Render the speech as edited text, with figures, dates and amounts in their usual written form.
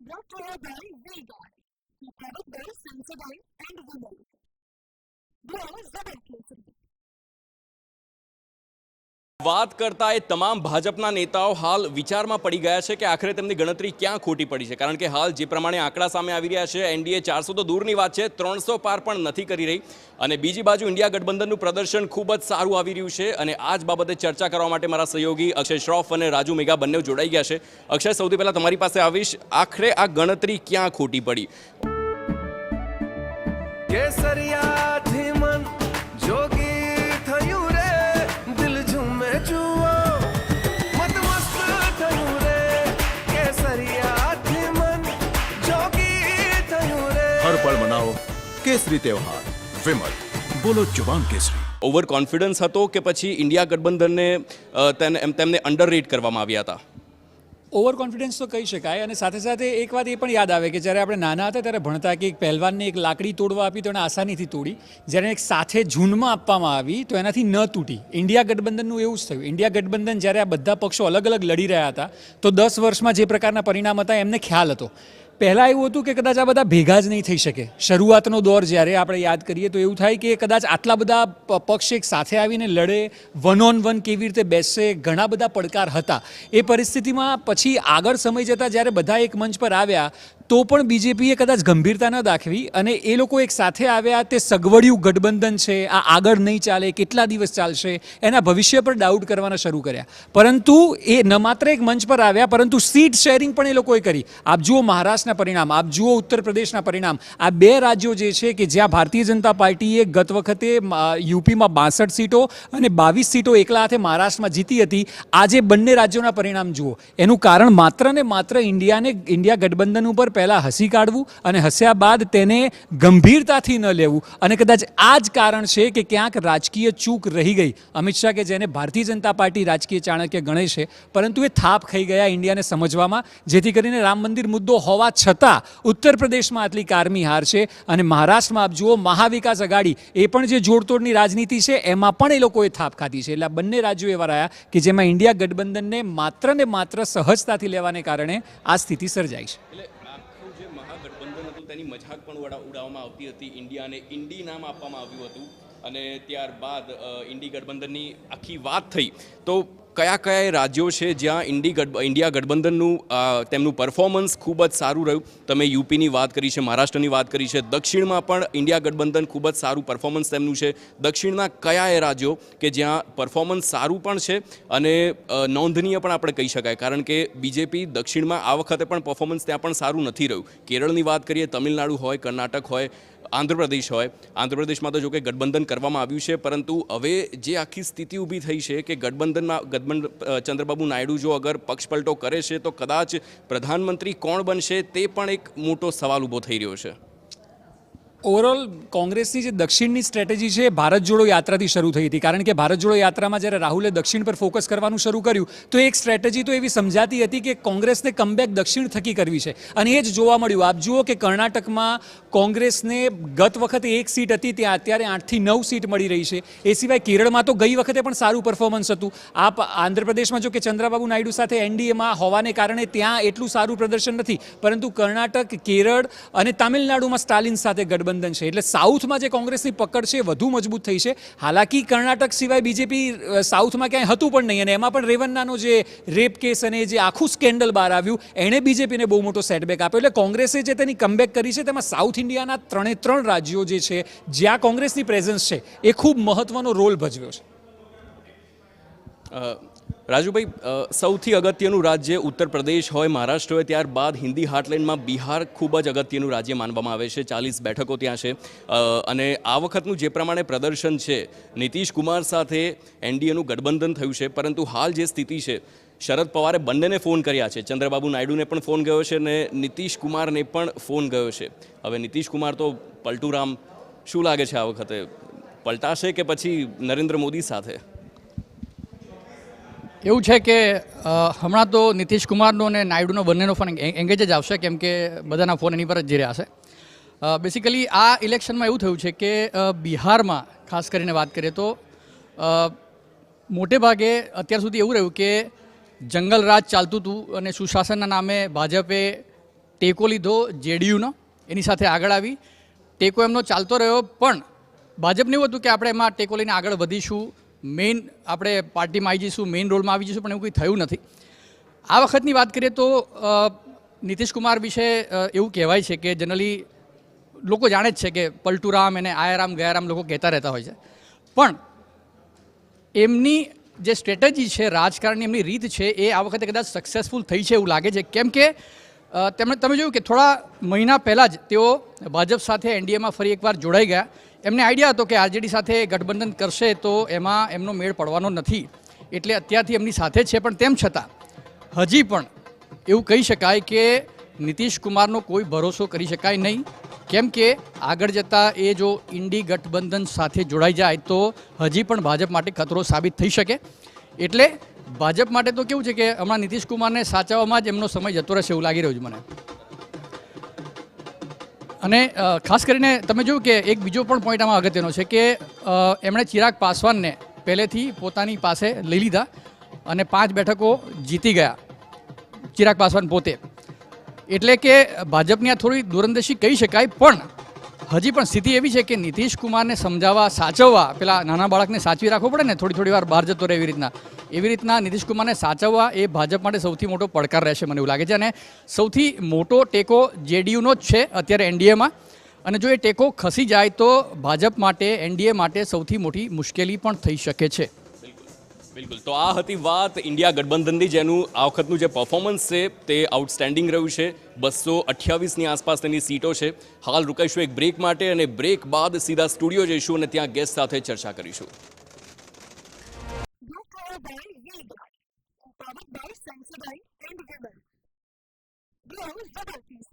brought to you by VGuard, the product by Sensodyne and Women. Blue Zebra. વાત કરતા એ તમામ ભાજપના નેતાઓ હાલ વિચારમાં પડી ગયા છે કે આખરે તેમની ગણતરી ક્યાં ખોટી પડી છે, કારણ કે હાલ જે પ્રમાણે આંકડા સામે આવી રહ્યા છે, એનડીએ 400 તો દૂરની વાત છે, 300 પાર પણ નથી કરી રહી. અને બીજી બાજુ ઇન્ડિયા ગઠબંધનનું પ્રદર્શન ખૂબ જ સારું આવી રહ્યું છે. અને આ જ બાબતે ચર્ચા કરવા માટે મારા સહયોગી અક્ષય શ્રોફ અને રાજુ મેઘા બંને જોડાઈ ગયા છે. અક્ષય, સૌથી પહેલાં તમારી પાસે આવીશ. આખરે આ ગણતરી ક્યાં ખોટી પડી? કેસરિયાથી મન જોગી થયું રે, દિલ ઝૂમે જુઓ મત મસ્ત થયું રે. કેસરિયાથી મન જોગી થયું રે. હર પળ મનાવો કેસરી તહેવાર. વિમલ, બોલો જુબાન કેસરી. ઓવર કોન્ફિડન્સ હતો કે પછી ઇન્ડિયા ગઠબંધનને તેમને અંડર રેટ કરવામાં આવ્યા હતા? ઓવર કોન્ફિડન્સ તો કહી શકાય. અને સાથે સાથે એક વાત એ પણ યાદ આવે કે જ્યારે આપણે નાના હતા ત્યારે ભણતા કે એક પહેલવાનને એક લાકડી તોડવા આપી તો એને આસાનીથી તોડી, જ્યારે એક સાથે ઝૂંડમાં આપવામાં આવી તો એનાથી ન તૂટી. ઇન્ડિયા ગઠબંધનનું એવું જ થયું. ઇન્ડિયા ગઠબંધન જ્યારે આ બધા પક્ષો અલગ અલગ લડી રહ્યા હતા તો 10 વર્ષમાં જે પ્રકારના પરિણામ હતા એમને ખ્યાલ હતો. પહેલાં એવું હતું કે કદાચ આ બધા ભેગા જ નહીં થઈ શકે. શરૂઆતનો દોર જ્યારે આપણે યાદ કરીએ તો એવું થાય કે કદાચ આટલા બધા પક્ષ એક સાથે આવીને લડે, વન ઓન વન કેવી રીતે બેસશે, ઘણા બધા પડકાર હતા. એ પરિસ્થિતિમાં પછી આગળ સમય જતાં જ્યારે બધા એક મંચ પર આવ્યા તો પણ બીજેપીએ કદાચ ગંભીરતા ન દાખવી અને એ લોકો એક સાથે આવ્યા. તે સગવડિયું ગઠબંધન છે, આ આગળ નહીં ચાલે, કેટલા દિવસ ચાલશે, એના ભવિષ્ય પર ડાઉટ કરવાના શરૂ કર્યા. પરંતુ એ ન માત્ર એક મંચ પર આવ્યા પરંતુ સીટ શેરિંગ પણ એ લોકોએ કરી. આપ જુઓ મહારાષ્ટ્રના પરિણામ, આપ જુઓ ઉત્તર પ્રદેશના પરિણામ. આ બે રાજ્યો જે છે કે જ્યાં ભારતીય જનતા પાર્ટીએ ગત વખતે યુપીમાં 62 સીટો અને 22 સીટો એકલા હાથે મહારાષ્ટ્રમાં જીતી હતી, આજે બંને રાજ્યોના પરિણામ જુઓ. એનું કારણ માત્ર ને માત્ર ઇન્ડિયા ગઠબંધન ઉપર પહેલાં હસી કાઢવું અને હસ્યા બાદ તેને ગંભીરતાથી ન લેવું. અને કદાચ આ જ કારણ છે કે ક્યાંક રાજકીય ચૂક રહી ગઈ. અમિત શાહ કે જેને ભારતીય જનતા પાર્ટી રાજકીય ચાણક્ય ગણે છે, પરંતુ એ થાપ ખાઈ ગયા ઇન્ડિયાને સમજવામાં, જેથી કરીને રામ મંદિર મુદ્દો હોવા છતાં ઉત્તર પ્રદેશમાં આટલી કારમી હાર છે. અને મહારાષ્ટ્રમાં આપ જુઓ મહાવિકાસ અઘાડી, એ પણ જે જોડતોડની રાજનીતિ છે એમાં પણ એ લોકોએ થાપ ખાધી છે. એટલે આ બંને રાજ્યો એવા રહ્યા કે જેમાં ઇન્ડિયા ગઠબંધનને માત્ર ને માત્ર સહજતાથી લેવાને કારણે આ સ્થિતિ સર્જાઈ છે. તેની મજાક પણ ઉડાવવામાં આવતી હતી. ઇન્ડિયાને ઇન્ડી નામ આપવામાં આવ્યું હતું અને ત્યારબાદ ઇન્ડી ગઠબંધનની આખી વાત થઈ. તો કયા કયા રાજ્યો છે જ્યાં ઇન્ડિયા ગઠબંધનનું તેમનું પરફોર્મન્સ ખૂબ જ સારું રહ્યું? તમે યુપીની વાત કરી છે, મહારાષ્ટ્રની વાત કરી છે, દક્ષિણમાં પણ ઇન્ડિયા ગઠબંધન ખૂબ જ સારું પરફોર્મન્સ તેમનું છે. દક્ષિણના કયા એ રાજ્યો કે જ્યાં પરફોર્મન્સ સારું પણ છે અને નોંધનીય પણ આપણે કહી શકાય? કારણ કે બીજેપી દક્ષિણમાં આ વખતે પણ પરફોર્મન્સ ત્યાં પણ સારું નથી રહ્યું. કેરળની વાત કરીએ, તમિલનાડુ હોય, કર્ણાટક હોય, આંધ્રપ્રદેશ હોય. આંધ્રપ્રદેશમાં તો જો કે ગઠબંધન કરવામાં આવ્યું છે, પરંતુ હવે જે આખી સ્થિતિ ઊભી થઈ છે કે ચંદ્રબાબુ નાયડુ જો અગર પક્ષપલટો કરે છે તો કદાચ પ્રધાનમંત્રી કોણ બનશે તે પણ એક મોટો સવાલ ઊભો થઈ રહ્યો છે. ઓવરઓલ કોંગ્રેસની જે દક્ષિણની સ્ટ્રેટેજી છે ભારત જોડો યાત્રાથી શરૂ થઈ હતી. કારણ કે ભારત જોડો યાત્રામાં જ્યારે રાહુલે દક્ષિણ પર ફોકસ કરવાનું શરૂ કર્યું તો એક સ્ટ્રેટેજી તો એવી સમજાતી હતી કે કોંગ્રેસને કમબેક દક્ષિણ થકી કરવી છે અને એ જ જોવા મળ્યું. આપ જુઓ કે કર્ણાટકમાં કોંગ્રેસને ગત વખતે 1 સીટ હતી, ત્યાં અત્યારે 8 થી 9 સીટ મળી રહી છે. એ સિવાય કેરળમાં તો ગઈ વખતે પણ સારું પરફોર્મન્સ હતું. આપ આંધ્રપ્રદેશમાં જો કે ચંદ્રબાબુ નાયડુ સાથે એનડીએમાં હોવાને કારણે ત્યાં એટલું સારું પ્રદર્શન નથી, પરંતુ કર્ણાટક, કેરળ અને તામિલનાડુમાં સ્ટાલિન સાથે ગઠબંધન છે. એટલે સાઉથમાં જે કોંગ્રેસની પકડ છે વધુ મજબૂત થઈ છે. હાલાકી કર્ણાટક સિવાય બીજેપી સાઉથમાં ક્યાંય હતું પણ નહીં અને એમાં પણ રેવન્નાનો જે રેપ કેસ અને જે આખું સ્કેન્ડલ બહાર આવ્યું એણે બીજેપીને બહુ મોટો સેટબેક આપ્યો. એટલે કોંગ્રેસે જે તેની કમબેક કરી છે તેમાં સાઉથ ઇન્ડિયાના 3 રાજ્યો જે છે જ્યાં કોંગ્રેસની પ્રેઝન્સ છે એ ખૂબ મહત્વનો રોલ ભજવ્યો છે. રાજુભાઈ, સૌથી અગત્યનું રાજ્ય ઉત્તર પ્રદેશ હોય, મહારાષ્ટ્ર હોય, ત્યારબાદ હિન્દી હાર્ટલેન્ડમાં બિહાર ખૂબ જ અગત્યનું રાજ્ય માનવામાં આવે છે. 40 બેઠકો ત્યાં છે. અને આ વખતનું જે પ્રમાણે પ્રદર્શન છે, નીતિશ કુમાર સાથે એનડીએનું ગઠબંધન થયું છે, પરંતુ હાલ જે સ્થિતિ છે, શરદ પવારે બંનેને ફોન કર્યા છે. ચંદ્રબાબુ નાયડુને પણ ફોન ગયો છે અને નીતિશ કુમારને પણ ફોન ગયો છે. હવે નીતિશ કુમાર તો પલટુરામ, શું લાગે છે આ વખતે પલટાશે કે પછી નરેન્દ્ર મોદી સાથે? એવું છે કે હમણાં તો નીતિશ કુમારનો અને નાયડુનો બંનેનો ફોન એંગેજ જ આવશે, કેમ કે બધાના ફોન એની પર જ જઈ રહ્યા છે. બેસિકલી આ ઇલેક્શનમાં એવું થયું છે કે બિહારમાં ખાસ કરીને વાત કરીએ તો મોટે ભાગે અત્યાર સુધી એવું રહ્યું કે જંગલ રાજ ચાલતું હતું અને સુશાસનના નામે ભાજપે ટેકો લીધો જેડીયુનો, એની સાથે આગળ આવી, ટેકો એમનો ચાલતો રહ્યો, પણ ભાજપને એવું હતું કે આપણે એમાં ટેકો લઈને આગળ વધીશું, મેઇન આપણે પાર્ટીમાં આવી જઈશું, મેઇન રોલમાં આવી જઈશું, પણ એવું કંઈ થયું નથી. આ વખતની વાત કરીએ તો નીતિશ કુમાર વિશે એવું કહેવાય છે કે જનરલી લોકો જાણે જ છે કે પલટુરામ અને આયારામ ગયારામ લોકો કહેતા રહેતા હોય છે, પણ એમની જે સ્ટ્રેટેજી છે, રાજકારણની એમની રીત છે, એ આ વખતે કદાચ સક્સેસફુલ થઈ છે એવું લાગે છે. કેમ કે તમે જોયું કે થોડા મહિના પહેલાં જ તેઓ ભાજપ સાથે એનડીએમાં ફરી એકવાર જોડાઈ ગયા. એમને આઈડિયા હતો કે આરજેડી સાથે ગઠબંધન કરશે તો એમાં એમનો મેળ પડવાનો નથી, એટલે અત્યારથી એમની સાથે છે. પણ તેમ છતાં હજી પણ એવું કહી શકાય કે નીતિશ કુમારનો કોઈ ભરોસો કરી શકાય નહીં, કેમ કે આગળ જતાં એ જો ઇન્ડી ગઠબંધન સાથે જોડાઈ જાય તો હજી પણ ભાજપ માટે ખતરો સાબિત થઈ શકે. એટલે ભાજપ માટે તો કેવું છે કે હમણાં નીતિશ કુમારને સાચવવામાં જ એમનો સમય જતો રહેશે એવું લાગી રહ્યું છે મને. અને ખાસ કરીને તમે જોયું કે એક બીજો પણ પોઈન્ટ આમાં અગત્યનો છે કે એમણે ચિરાગ પાસવાનને પહેલેથી પોતાની પાસે લઈ લીધા અને 5 બેઠકો જીતી ગયા ચિરાગ પાસવાન પોતે. એટલે કે ભાજપની આ થોડી દૂરંદેશી કહી શકાય, પણ હજી પણ સ્થિતિ એવી છે કે નીતિશ કુમારને સમજાવવા, સાચવવા, પેલા નાના બાળકને સાચવી રાખવો પડે ને, થોડી વાર બહાર જતો રહે એવી રીતના નીતિશ કુમારને સાચવવા એ ભાજપ માટે સૌથી મોટો પડકાર રહેશે મને એવું લાગે છે. અને સૌથી મોટો ટેકો જેડીયુનો જ છે અત્યારે એનડીએમાં, અને જો એ ટેકો ખસી જાય તો ભાજપ માટે, એનડીએ માટે સૌથી મોટી મુશ્કેલી પણ થઈ શકે છે. બિલકુલ. તો આ હતી વાત ઇન્ડિયા ગઠબંધનની, જેનું આ વખતનું જે પરફોર્મન્સ છે તે આઉટસ્ટેન્ડિંગ રહ્યું છે. 228ની આસપાસ તેની સીટો છે. હાલ રોકાઈશું એક બ્રેક માટે, અને બ્રેક બાદ સીધા સ્ટુડિયો જઈશું અને ત્યાં ગેસ્ટ સાથે ચર્ચા કરીશું. Brought to you by V-Guard, powered by Sensodyne and Women. Glow Double Peace.